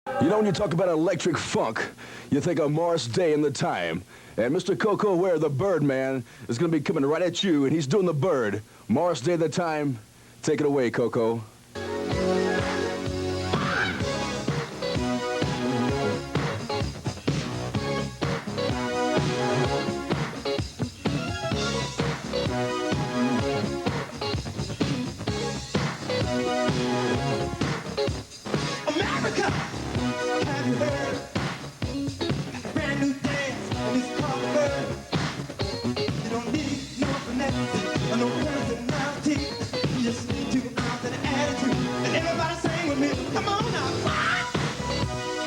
You know, when you talk about electric funk, you think of Morris Day and the Time. And Mr. Koko Ware, the Birdman, is going to be coming right at you, and he's doing the bird. Morris Day, the Time. Take it away, Koko. America! Have you heard? Brand new dance, and it's called the bird. You don't need no finesse or no personality. You just need two arms and an attitude. And everybody sing with me. Come on now.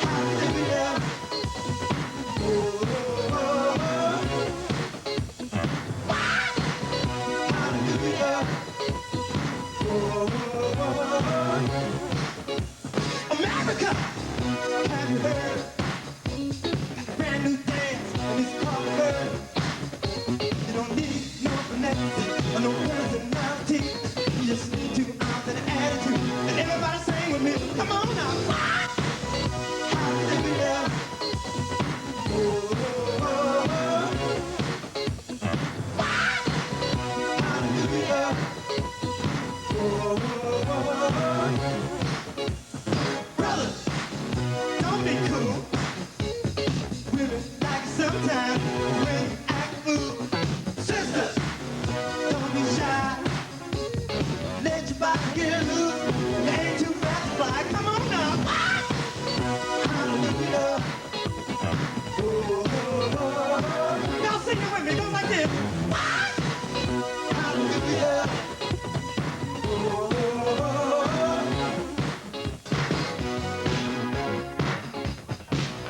Hallelujah. Oh, oh, oh. Hallelujah. Oh, oh, oh. America! Have you heard?